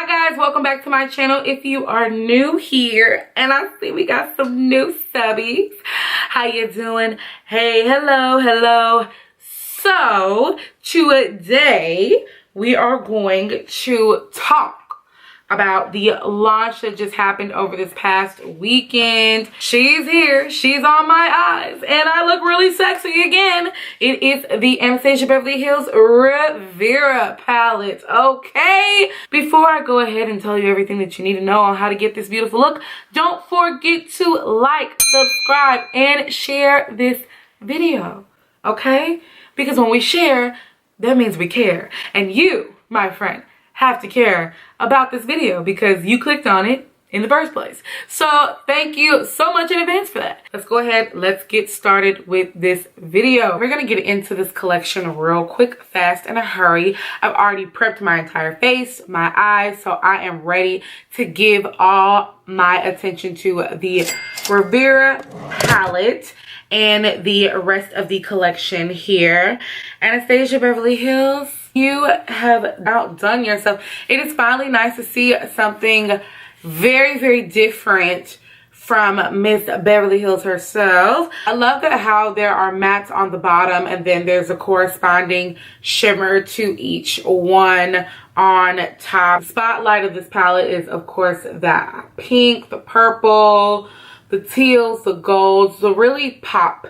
Hi guys, welcome back to my channel. If you are new here, and I see we got some new subbies. How you doing? Hey, hello. So today we are going to talk about the launch that just happened over this past weekend. She's here, she's on my eyes, and I look really sexy again. It is the Anastasia Beverly Hills Riviera palette, okay? Before I go ahead and tell you everything that you need to know on how to get this beautiful look, don't forget to like, subscribe, and share this video, okay? Because when we share, that means we care. And you, my friend, have to care about this video because you clicked on it in the first place. So thank you so much in advance for that. Let's go ahead, let's get started with this video. We're gonna get into this collection real quick, fast, in a hurry. I've already prepped my entire face, my eyes, so I am ready to give all my attention to the Riviera palette and the rest of the collection here. Anastasia Beverly Hills, you have outdone yourself. It is finally nice to see something very different from Miss Beverly Hills herself. I love that how there are mattes on the bottom and then there's a corresponding shimmer to each one on top. The spotlight of this palette is of course the pink, the purple, the teals, the golds, the really pop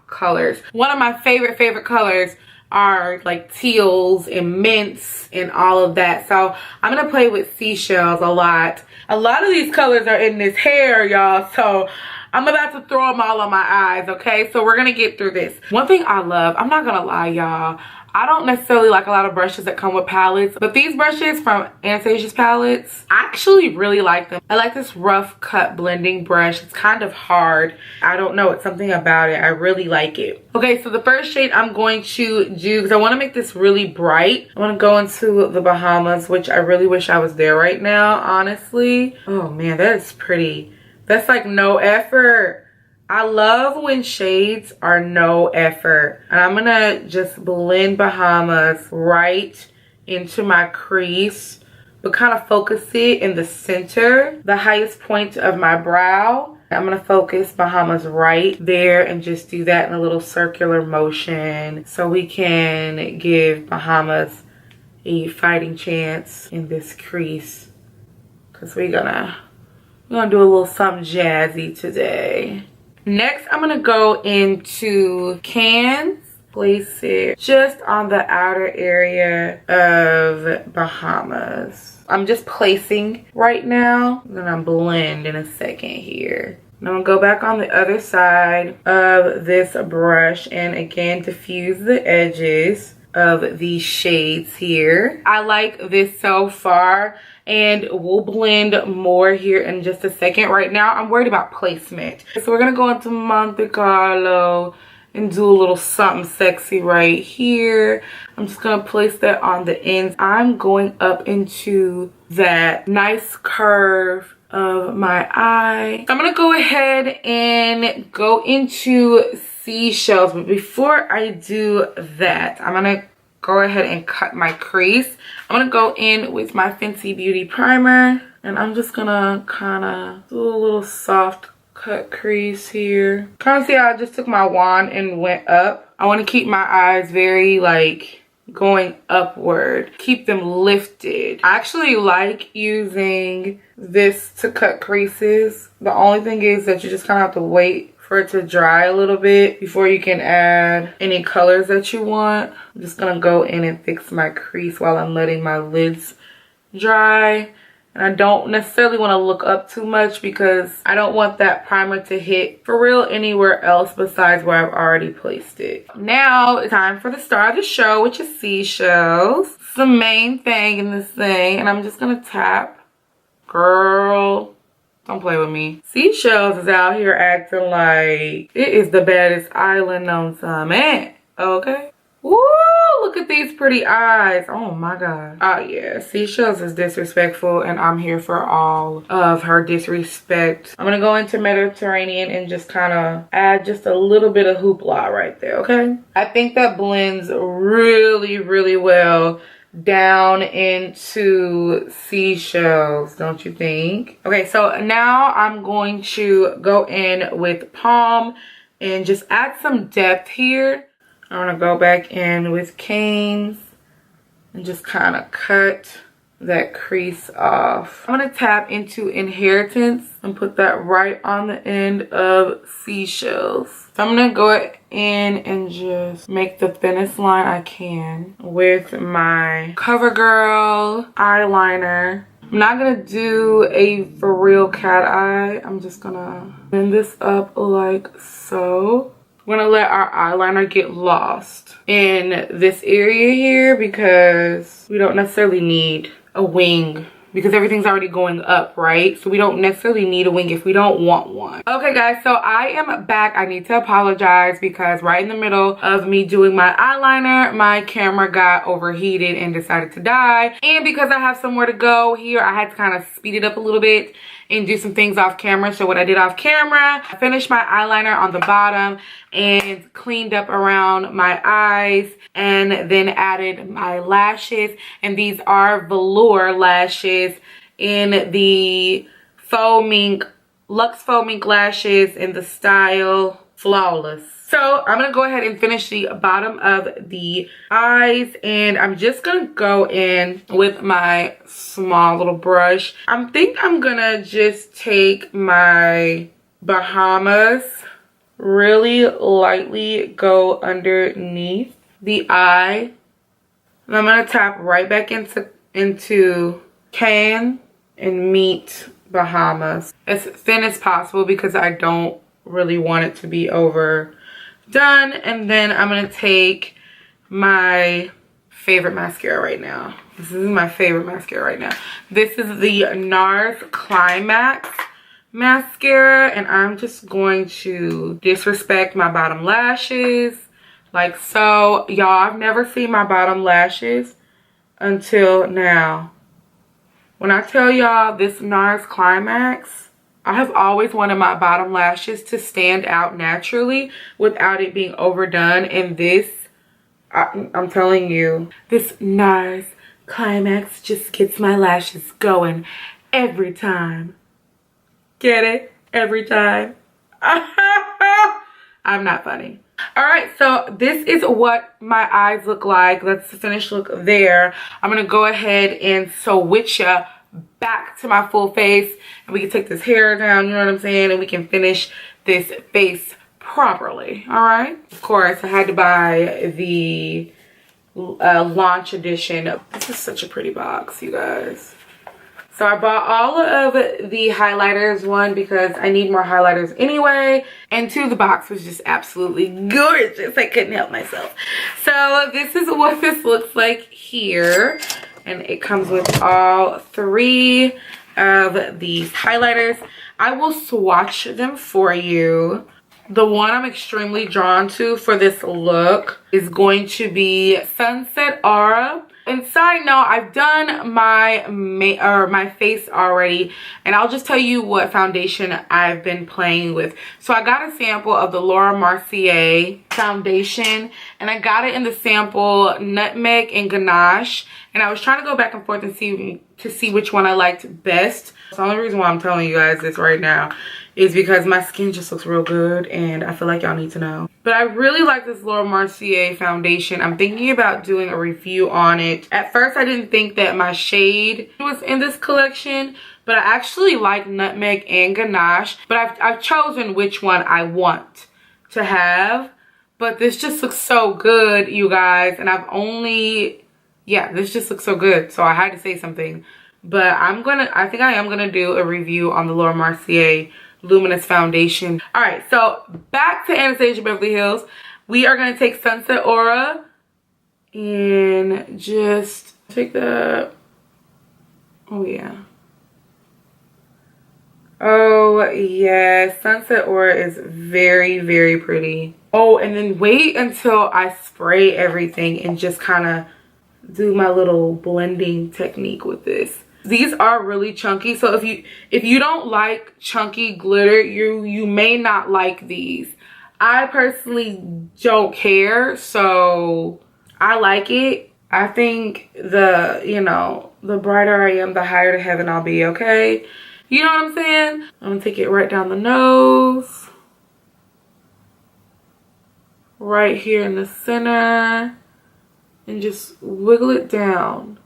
colors. One of my favorite colors are like teals and mints and all of that. So I'm gonna play with seashells a lot. A lot of these colors are in this hair, y'all, so I'm about to throw them all on my eyes, okay? So we're gonna get through this. One thing I love, I'm not gonna lie, y'all, I don't necessarily like a lot of brushes that come with palettes, but these brushes from Anastasia's palettes, I actually really like them. I like this rough cut blending brush. It's kind of hard. I don't know, it's something about it. I really like it. Okay, so the first shade I'm going to do, because I want to make this really bright, I want to go into the Bahamas, which I really wish I was there right now, honestly. Oh man, that is pretty. That's like no effort. I love when shades are no effort. And I'm gonna just blend Bahamas right into my crease, but kind of focus it in the center, the highest point of my brow. I'm gonna focus Bahamas right there and just do that in a little circular motion so we can give Bahamas a fighting chance in this crease. Cause we're gonna do a little something jazzy today. Next, I'm gonna go into Cans, place it just on the outer area of Bahamas. I'm just placing right now, then I'm blend in a second here. And I'm gonna go back on the other side of this brush and again diffuse the edges of these shades here. I like this so far, and we'll blend more here in just a second. Right now, I'm worried about placement. So we're gonna go into Monte Carlo and do a little something sexy right here. I'm just gonna place that on the ends. I'm going up into that nice curve of my eye. I'm gonna go ahead and go into seashells, but before I do that, I'm gonna go ahead and cut my crease. I'm gonna go in with my Fenty Beauty primer, and I'm just gonna kind of do a little soft cut crease here. Kind of see how I just took my wand and went up. I want to keep my eyes very like going upward, keep them lifted. I actually like using this to cut creases. The only thing is that you just kind of have to wait for it to dry a little bit before you can add any colors that you want. I'm just gonna go in and fix my crease while I'm letting my lids dry. And I don't necessarily want to look up too much because I don't want that primer to hit for real anywhere else besides where I've already placed it. Now it's time for the star of the show, which is seashells. It's the main thing in this thing, and I'm just gonna tap. Girl, don't play with me. Seashells is out here acting like it is the baddest island on some man. Okay. Woo! Look at these pretty eyes. Oh my god. Oh yeah, Seashells is disrespectful, and I'm here for all of her disrespect. I'm gonna go into Mediterranean and just kind of add just a little bit of hoopla right there, okay? I think that blends really well down into seashells, don't you think? Okay, so now I'm going to go in with Palm and just add some depth here. I want to go back in with Canes and just kind of cut that crease off. I'm going to tap into Inheritance and put that right on the end of Seashells. So I'm going to go in and just make the thinnest line I can with my CoverGirl eyeliner. I'm not going to do a for real cat eye. I'm just going to bend this up like so. We're going to let our eyeliner get lost in this area here because we don't necessarily need a wing because everything's already going up, right? So we don't necessarily need a wing if we don't want one. Okay guys, so I am back. I need to apologize because right in the middle of me doing my eyeliner, my camera got overheated and decided to die. And because I have somewhere to go here, I had to kind of speed it up a little bit and do some things off camera. So what I did off camera, I finished my eyeliner on the bottom and cleaned up around my eyes and then added my lashes. And these are velour lashes in the faux mink, Luxe Faux Mink lashes in the style Flawless. So I'm going to go ahead and finish the bottom of the eyes, and I'm just going to go in with my small little brush. I think I'm going to just take my Bahamas, really lightly go underneath the eye, and I'm going to tap right back into Can and Meet Bahamas as thin as possible because I don't really want it to be overdone. And then I'm gonna take my favorite mascara right now. This is my favorite mascara right now. This is the NARS Climax mascara, and I'm just going to disrespect my bottom lashes like so. Y'all, I've never seen my bottom lashes until now. When I tell y'all this NARS Climax, I have always wanted my bottom lashes to stand out naturally without it being overdone. And this, I'm telling you, this NARS Climax just gets my lashes going every time. Get it? Every time. I'm not funny. Alright, so this is what my eyes look like. That's the finished look there. I'm going to go ahead and switch back to my full face, and we can take this hair down, you know what I'm saying, and we can finish this face properly. All right, of course I had to buy the launch edition. This is such a pretty box, you guys. So I bought all of the highlighters, one because I need more highlighters anyway, and two, the box was just absolutely gorgeous. I couldn't help myself. So this is what this looks like here. And it comes with all three of these highlighters. I will swatch them for you. The one I'm extremely drawn to for this look is going to be Sunset Aura. And side note, I've done my face already, and I'll just tell you what foundation I've been playing with. So I got a sample of the Laura Mercier foundation, and I got it in the sample Nutmeg and Ganache, and I was trying to go back and forth and see which one I liked best. The only reason why I'm telling you guys this right now is because my skin just looks real good, and I feel like y'all need to know. But I really like this Laura Mercier foundation. I'm thinking about doing a review on it. At first, I didn't think that my shade was in this collection, but I actually like Nutmeg and Ganache. But I've chosen which one I want to have. But this just looks so good, you guys. And this just looks so good. So I had to say something. But I think I am gonna do a review on the Laura Mercier Luminous foundation. All right, so back to Anastasia Beverly Hills. We are gonna take Sunset Aura and just take the, oh yeah. Oh yes, Sunset Aura is very, very pretty. Oh, and then wait until I spray everything and just kind of do my little blending technique with this. These are really chunky, so if you don't like chunky glitter, you may not like these. I personally don't care, so I like it. I think the, you know, the brighter I am, the higher to heaven I'll be, okay? You know what I'm saying? I'm gonna take it right down the nose. Right here in the center. And just wiggle it down.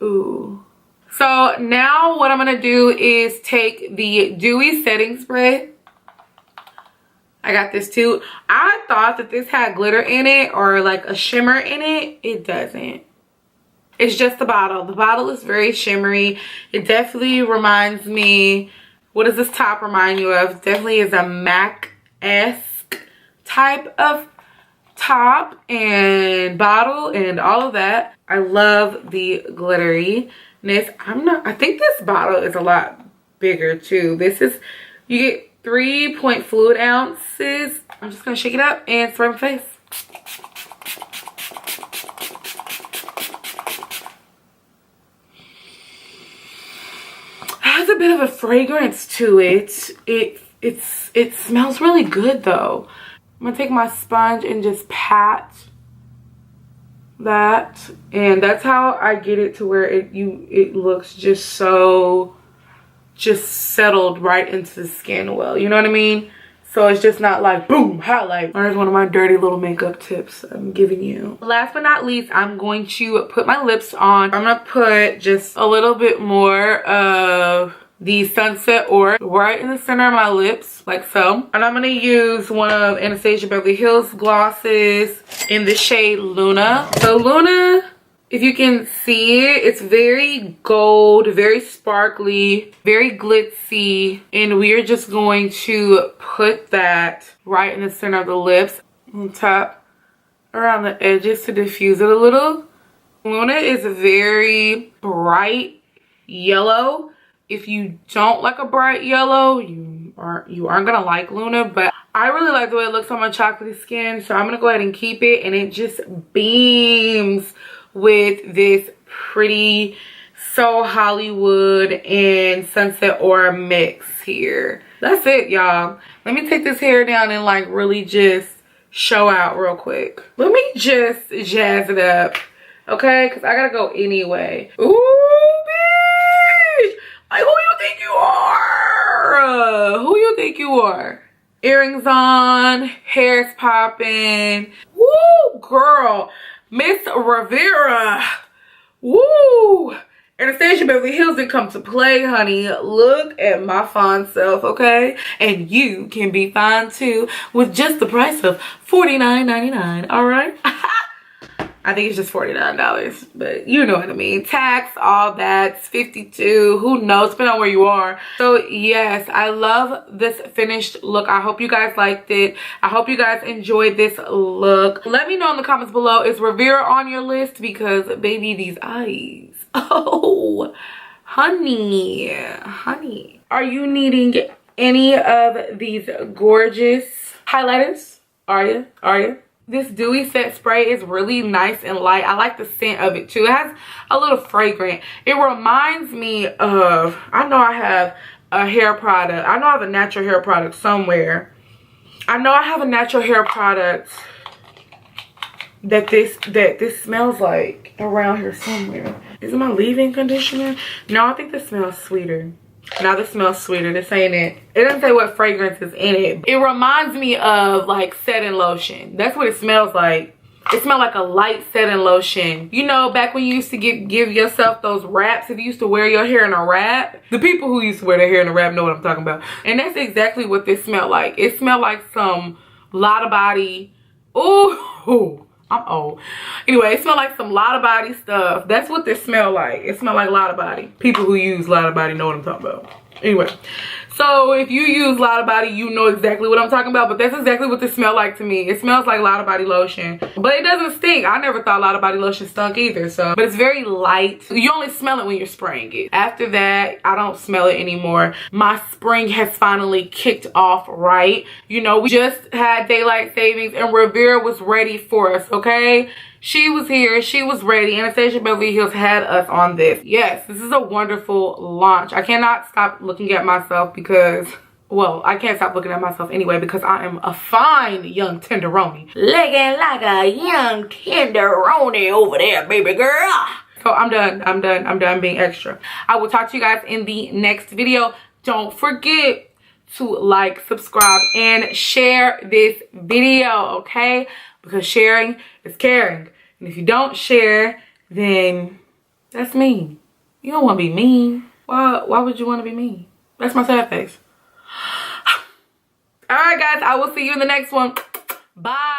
Ooh. So now what I'm gonna do is take the Dewy Setting Spray. I got this too. I thought that this had glitter in it or like a shimmer in it. It doesn't. It's just the bottle. The bottle is very shimmery. It definitely reminds me, what does this top remind you of? Definitely is a MAC-esque type of top and bottle and all of that. I love the glitteriness. I think this bottle is a lot bigger too. This is, you get 3 fluid ounces. I'm just gonna shake it up and spray my face. It has a bit of a fragrance to it. It smells really good though. I'm gonna take my sponge and just pat that, and that's how I get it to where it looks just so settled right into the skin well, you know what I mean? So it's just not like boom highlight. There's one of my dirty little makeup tips I'm giving you. Last but not least, I'm going to put my lips on. I'm gonna put just a little bit more of the Sunset Aura right in the center of my lips, like so. And I'm gonna use one of Anastasia Beverly Hills glosses in the shade Luna. So Luna, if you can see it, it's very gold, very sparkly, very glitzy. And we are just going to put that right in the center of the lips, on top, around the edges to diffuse it a little. Luna is very bright yellow. If you don't like a bright yellow, you aren't gonna like Luna, but I really like the way it looks on my chocolatey skin, so I'm gonna go ahead and keep it, and it just beams with this pretty So Hollywood and Sunset Aura mix here. That's it, y'all. Let me take this hair down and like really just show out real quick. Let me just jazz it up, okay? Because I gotta go anyway. Ooh, bitch! Like, who you think you are? Who you think you are? Earrings on, hair's popping. Woo, girl. Miss Riviera. Woo! Anastasia Beverly Hills didn't come to play, honey. Look at my fine self, okay? And you can be fine too with just the price of $49.99, all right? I think it's just $49, but you know what I mean. Tax, all that, it's $52. Who knows? Depending on where you are. So yes, I love this finished look. I hope you guys liked it. I hope you guys enjoyed this look. Let me know in the comments below, is Riviera on your list? Because baby, these eyes. Oh, honey. Are you needing any of these gorgeous highlighters? Are you? This Dewy Set Spray is really nice and light. I like the scent of it too. It has a little fragrant. It reminds me of, I know I have a hair product. I know I have a natural hair product somewhere. I know I have a natural hair product that this smells like around here somewhere. Is it my leave-in conditioner? No, I think this smells sweeter. Now this smells sweeter. This ain't it. It doesn't say what fragrance is in it. It reminds me of like setting lotion. That's what it smells like. It smells like a light setting lotion. You know, back when you used to give yourself those wraps, if you used to wear your hair in a wrap, the people who used to wear their hair in a wrap know what I'm talking about. And that's exactly what this smelled like. It smelled like some Lotta Body. Ooh. I'm old. Anyway, it smelled like some Lotta Body stuff. That's what this smelled like. It smelled like Lotta Body. People who use Lotta Body know what I'm talking about. Anyway, so if you use Lotta Body, you know exactly what I'm talking about. But that's exactly what this smelled like to me. It smells like Lotta Body lotion. But it doesn't stink. I never thought Lotta Body lotion stunk either. But it's very light. You only smell it when you're spraying it. After that, I don't smell it anymore. My spring has finally kicked off right. You know, we just had daylight savings and Riviera was ready for us, okay? She was here. She was ready. Anastasia Beverly Hills had us on this. Yes, this is a wonderful launch. I cannot stop looking at myself because Well, I can't stop looking at myself anyway because I am a fine young tenderoni. Looking like a young tenderoni over there, baby girl. So I'm done being extra. I will talk to you guys in the next video. Don't forget to like, subscribe, and share this video, okay? Because sharing is caring. And if you don't share, then that's mean. You don't want to be mean. Why would you want to be mean? That's my sad face. All right, guys, I will see you in the next one. Bye.